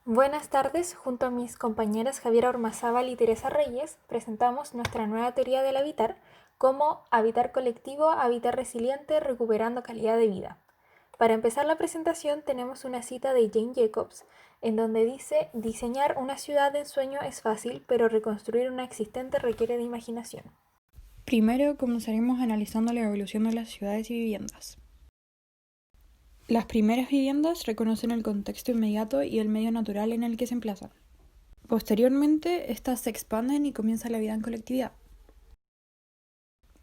Buenas tardes, junto a mis compañeras Javiera Ormazábal y Teresa Reyes, presentamos nuestra nueva teoría del habitar como habitar colectivo, habitar resiliente, recuperando calidad de vida. Para empezar la presentación tenemos una cita de Jane Jacobs, en donde dice: diseñar una ciudad de ensueño es fácil, pero reconstruir una existente requiere de imaginación. Primero comenzaremos analizando la evolución de las ciudades y viviendas. Las primeras viviendas reconocen el contexto inmediato y el medio natural en el que se emplazan. Posteriormente, estas se expanden y comienza la vida en colectividad.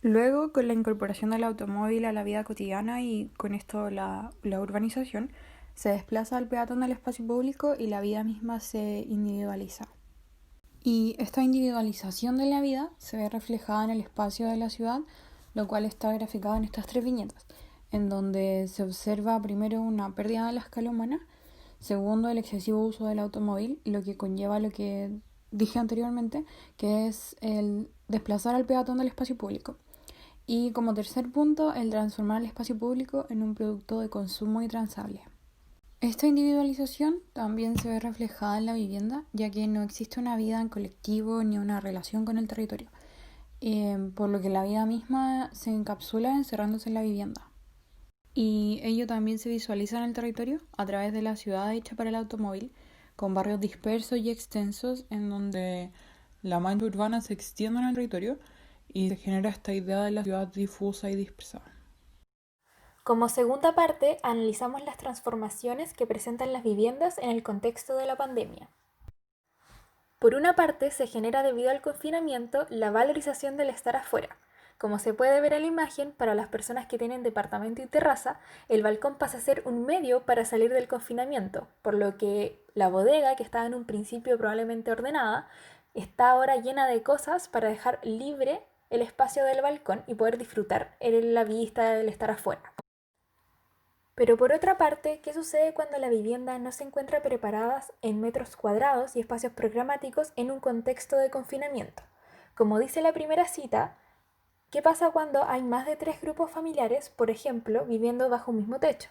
Luego, con la incorporación del automóvil a la vida cotidiana y con esto la urbanización, se desplaza al peatón del espacio público y la vida misma se individualiza. Y esta individualización de la vida se ve reflejada en el espacio de la ciudad, lo cual está graficado en estas tres viñetas, en donde se observa primero una pérdida de la escala humana, segundo el excesivo uso del automóvil, lo que conlleva lo que dije anteriormente, que es el desplazar al peatón del espacio público. Y como tercer punto, el transformar el espacio público en un producto de consumo y transable. Esta individualización también se ve reflejada en la vivienda, ya que no existe una vida en colectivo ni una relación con el territorio, por lo que la vida misma se encapsula encerrándose en la vivienda. Y ello también se visualiza en el territorio a través de la ciudad hecha para el automóvil, con barrios dispersos y extensos en donde la mancha urbana se extiende en el territorio y se genera esta idea de la ciudad difusa y dispersa. Como segunda parte, analizamos las transformaciones que presentan las viviendas en el contexto de la pandemia. Por una parte, se genera debido al confinamiento la valorización del estar afuera. Como se puede ver en la imagen, para las personas que tienen departamento y terraza, el balcón pasa a ser un medio para salir del confinamiento, por lo que la bodega, que estaba en un principio probablemente ordenada, está ahora llena de cosas para dejar libre el espacio del balcón y poder disfrutar en la vista del estar afuera. Pero por otra parte, ¿qué sucede cuando la vivienda no se encuentra preparada en metros cuadrados y espacios programáticos en un contexto de confinamiento? Como dice la primera cita, ¿qué pasa cuando hay más de 3 grupos familiares, por ejemplo, viviendo bajo un mismo techo?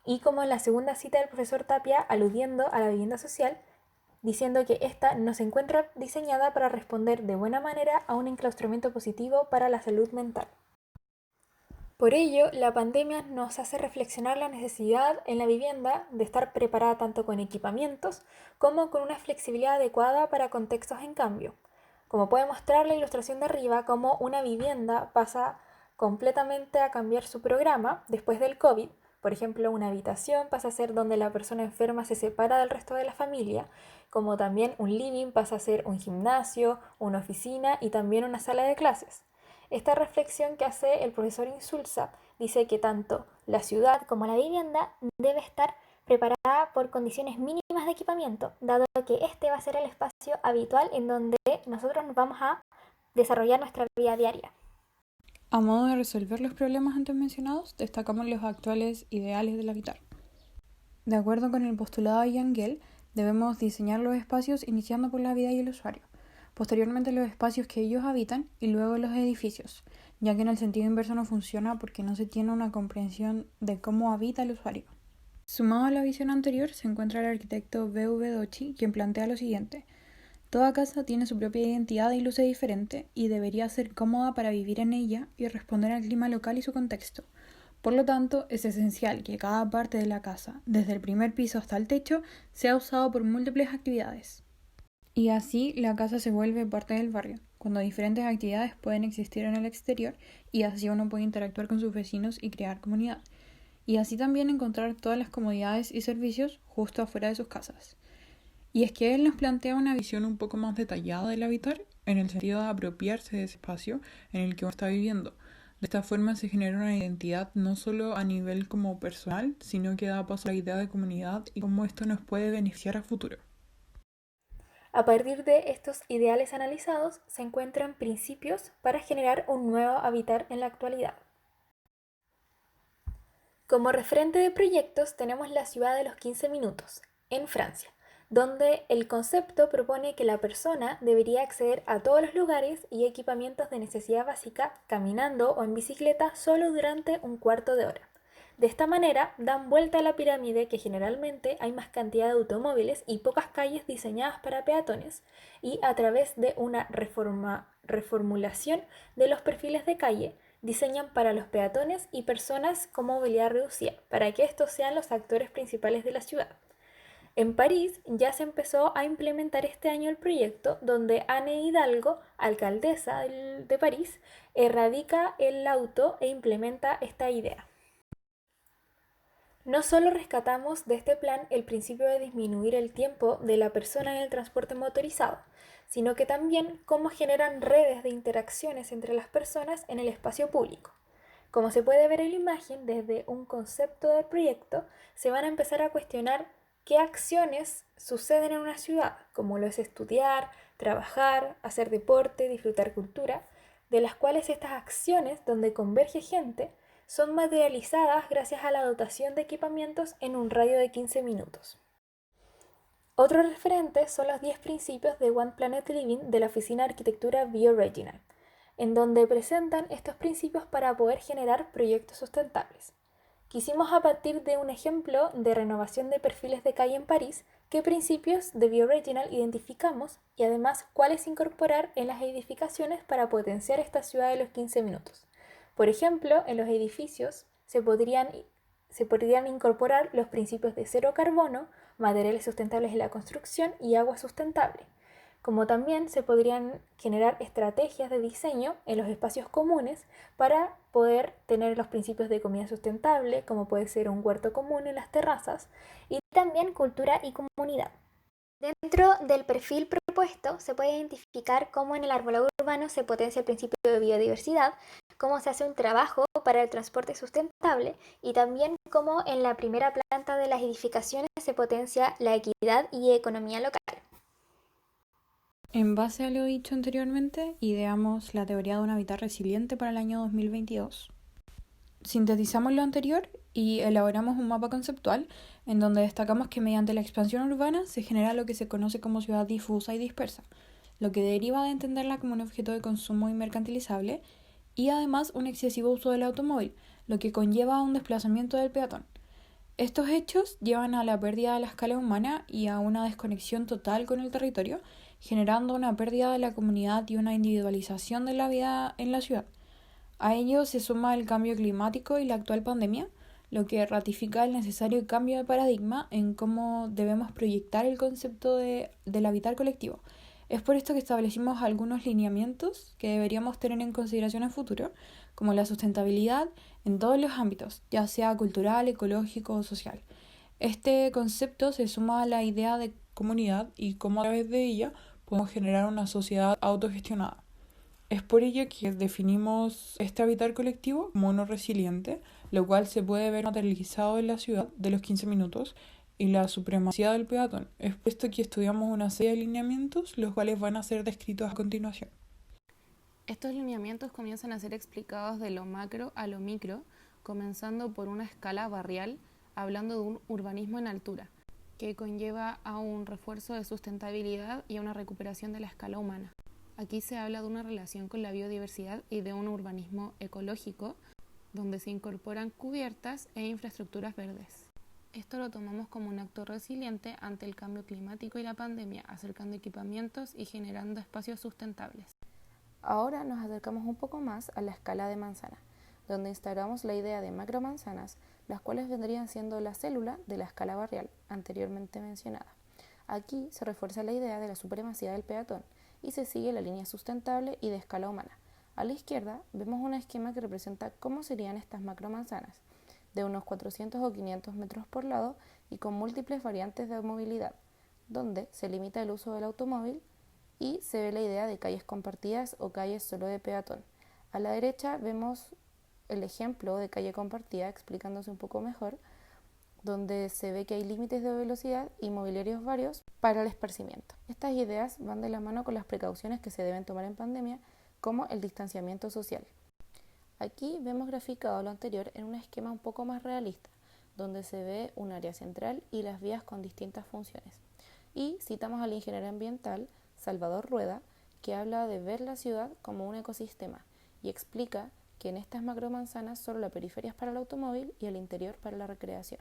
Y como en la segunda cita del profesor Tapia, aludiendo a la vivienda social, diciendo que ésta no se encuentra diseñada para responder de buena manera a un enclaustramiento positivo para la salud mental. Por ello, la pandemia nos hace reflexionar la necesidad en la vivienda de estar preparada tanto con equipamientos como con una flexibilidad adecuada para contextos en cambio. Como puede mostrar la ilustración de arriba, como una vivienda pasa completamente a cambiar su programa después del COVID. Por ejemplo, una habitación pasa a ser donde la persona enferma se separa del resto de la familia, como también un living pasa a ser un gimnasio, una oficina y también una sala de clases. Esta reflexión que hace el profesor Insulza dice que tanto la ciudad como la vivienda debe estar preparada por condiciones mínimas de equipamiento, dado que este va a ser el espacio habitual en donde nosotros nos vamos a desarrollar nuestra vida diaria. A modo de resolver los problemas antes mencionados, destacamos los actuales ideales del habitar. De acuerdo con el postulado de Yangel, debemos diseñar los espacios iniciando por la vida y el usuario, posteriormente los espacios que ellos habitan y luego los edificios, ya que en el sentido inverso no funciona porque no se tiene una comprensión de cómo habita el usuario. Sumado a la visión anterior se encuentra el arquitecto V.V. Docci, quien plantea lo siguiente: toda casa tiene su propia identidad y luce diferente y debería ser cómoda para vivir en ella y responder al clima local y su contexto. Por lo tanto, es esencial que cada parte de la casa, desde el primer piso hasta el techo, sea usado por múltiples actividades. Y así la casa se vuelve parte del barrio, cuando diferentes actividades pueden existir en el exterior y así uno puede interactuar con sus vecinos y crear comunidad. Y así también encontrar todas las comodidades y servicios justo afuera de sus casas. Y es que él nos plantea una visión un poco más detallada del habitar, en el sentido de apropiarse de ese espacio en el que uno está viviendo. De esta forma se genera una identidad no solo a nivel como personal, sino que da paso a la idea de comunidad y cómo esto nos puede beneficiar a futuro. A partir de estos ideales analizados, se encuentran principios para generar un nuevo hábitat en la actualidad. Como referente de proyectos tenemos la ciudad de los 15 minutos, en Francia, donde el concepto propone que la persona debería acceder a todos los lugares y equipamientos de necesidad básica caminando o en bicicleta solo durante un cuarto de hora. De esta manera dan vuelta a la pirámide que generalmente hay más cantidad de automóviles y pocas calles diseñadas para peatones, y a través de una reformulación de los perfiles de calle diseñan para los peatones y personas con movilidad reducida, para que estos sean los actores principales de la ciudad. En París ya se empezó a implementar este año el proyecto donde Anne Hidalgo, alcaldesa de París, erradica el auto e implementa esta idea. No solo rescatamos de este plan el principio de disminuir el tiempo de la persona en el transporte motorizado, sino que también cómo generan redes de interacciones entre las personas en el espacio público. Como se puede ver en la imagen, desde un concepto del proyecto se van a empezar a cuestionar qué acciones suceden en una ciudad, como lo es estudiar, trabajar, hacer deporte, disfrutar cultura, de las cuales estas acciones, donde converge gente, son materializadas gracias a la dotación de equipamientos en un radio de 15 minutos. Otro referente son los 10 principios de One Planet Living de la Oficina de Arquitectura BioRegional, en donde presentan estos principios para poder generar proyectos sustentables. Quisimos, a partir de un ejemplo de renovación de perfiles de calle en París, qué principios de BioRegional identificamos y además cuáles incorporar en las edificaciones para potenciar esta ciudad de los 15 minutos. Por ejemplo, en los edificios se podrían incorporar los principios de cero carbono, materiales sustentables en la construcción y agua sustentable, como también se podrían generar estrategias de diseño en los espacios comunes para poder tener los principios de comida sustentable, como puede ser un huerto común en las terrazas, y también cultura y comunidad. Dentro del perfil propuesto se puede identificar cómo en el arbolado urbano se potencia el principio de biodiversidad, cómo se hace un trabajo para el transporte sustentable y también cómo en la primera planta de las edificaciones se potencia la equidad y economía local. En base a lo dicho anteriormente, ideamos la teoría de un hábitat resiliente para el año 2022. Sintetizamos lo anterior y elaboramos un mapa conceptual en donde destacamos que mediante la expansión urbana se genera lo que se conoce como ciudad difusa y dispersa, lo que deriva de entenderla como un objeto de consumo y mercantilizable, y además un excesivo uso del automóvil, lo que conlleva un desplazamiento del peatón. Estos hechos llevan a la pérdida de la escala humana y a una desconexión total con el territorio, generando una pérdida de la comunidad y una individualización de la vida en la ciudad. A ello se suma el cambio climático y la actual pandemia, lo que ratifica el necesario cambio de paradigma en cómo debemos proyectar el concepto del habitar colectivo. Es por esto que establecimos algunos lineamientos que deberíamos tener en consideración en futuro, como la sustentabilidad en todos los ámbitos, ya sea cultural, ecológico o social. Este concepto se suma a la idea de comunidad y cómo a través de ella podemos generar una sociedad autogestionada. Es por ello que definimos este habitar colectivo como uno resiliente, lo cual se puede ver materializado en la ciudad de los 15 minutos y la supremacía del peatón. Es por esto que estudiamos una serie de lineamientos, los cuales van a ser descritos a continuación. Estos lineamientos comienzan a ser explicados de lo macro a lo micro, comenzando por una escala barrial, hablando de un urbanismo en altura, que conlleva a un refuerzo de sustentabilidad y a una recuperación de la escala humana. Aquí se habla de una relación con la biodiversidad y de un urbanismo ecológico, donde se incorporan cubiertas e infraestructuras verdes. Esto lo tomamos como un acto resiliente ante el cambio climático y la pandemia, acercando equipamientos y generando espacios sustentables. Ahora nos acercamos un poco más a la escala de manzana, donde instauramos la idea de macromanzanas, las cuales vendrían siendo la célula de la escala barrial anteriormente mencionada. Aquí se refuerza la idea de la supremacía del peatón y se sigue la línea sustentable y de escala humana. A la izquierda vemos un esquema que representa cómo serían estas macromanzanas, de unos 400 o 500 metros por lado y con múltiples variantes de movilidad, donde se limita el uso del automóvil y se ve la idea de calles compartidas o calles solo de peatón. A la derecha vemos el ejemplo de calle compartida explicándose un poco mejor, donde se ve que hay límites de velocidad y mobiliarios varios para el esparcimiento. Estas ideas van de la mano con las precauciones que se deben tomar en pandemia, como el distanciamiento social. Aquí vemos graficado lo anterior en un esquema un poco más realista, donde se ve un área central y las vías con distintas funciones. Y citamos al ingeniero ambiental Salvador Rueda, que habla de ver la ciudad como un ecosistema y explica que en estas macromanzanas solo la periferia es para el automóvil y el interior para la recreación.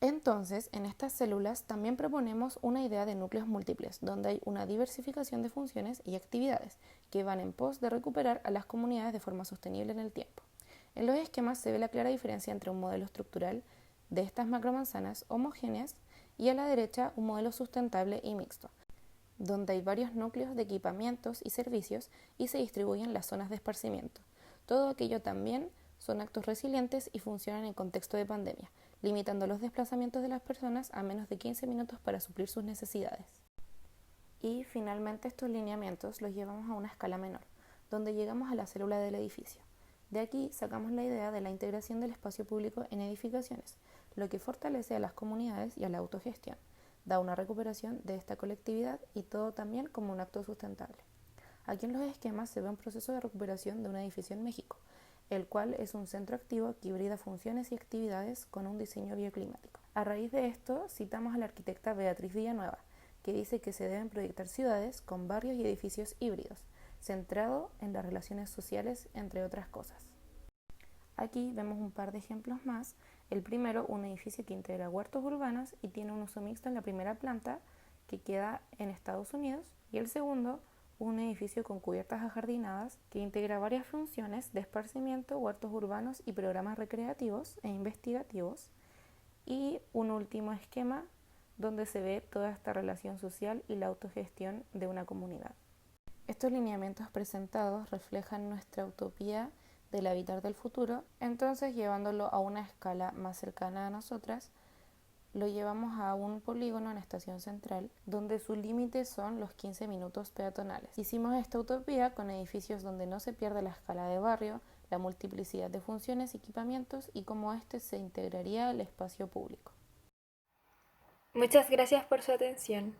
Entonces, en estas células también proponemos una idea de núcleos múltiples, donde hay una diversificación de funciones y actividades que van en pos de recuperar a las comunidades de forma sostenible en el tiempo. En los esquemas se ve la clara diferencia entre un modelo estructural de estas macromanzanas homogéneas y a la derecha un modelo sustentable y mixto, donde hay varios núcleos de equipamientos y servicios y se distribuyen las zonas de esparcimiento. Todo aquello también son actos resilientes y funcionan en contexto de pandemia, limitando los desplazamientos de las personas a menos de 15 minutos para suplir sus necesidades. Y finalmente estos lineamientos los llevamos a una escala menor, donde llegamos a la célula del edificio. De aquí sacamos la idea de la integración del espacio público en edificaciones, lo que fortalece a las comunidades y a la autogestión, da una recuperación de esta colectividad y todo también como un acto sustentable. Aquí en los esquemas se ve un proceso de recuperación de un edificio en México, el cual es un centro activo que hibrida funciones y actividades con un diseño bioclimático. A raíz de esto, citamos a la arquitecta Beatriz Villanueva, que dice que se deben proyectar ciudades con barrios y edificios híbridos, centrado en las relaciones sociales, entre otras cosas. Aquí vemos un par de ejemplos más. El primero, un edificio que integra huertos urbanos y tiene un uso mixto en la primera planta, que queda en Estados Unidos, y el segundo, un edificio con cubiertas ajardinadas que integra varias funciones de esparcimiento, huertos urbanos y programas recreativos e investigativos, y un último esquema donde se ve toda esta relación social y la autogestión de una comunidad. Estos lineamientos presentados reflejan nuestra utopía del habitar del futuro, entonces llevándolo a una escala más cercana a nosotras, lo llevamos a un polígono en Estación Central, donde su límite son los 15 minutos peatonales. Hicimos esta utopía con edificios donde no se pierde la escala de barrio, la multiplicidad de funciones y equipamientos y cómo este se integraría al espacio público. Muchas gracias por su atención.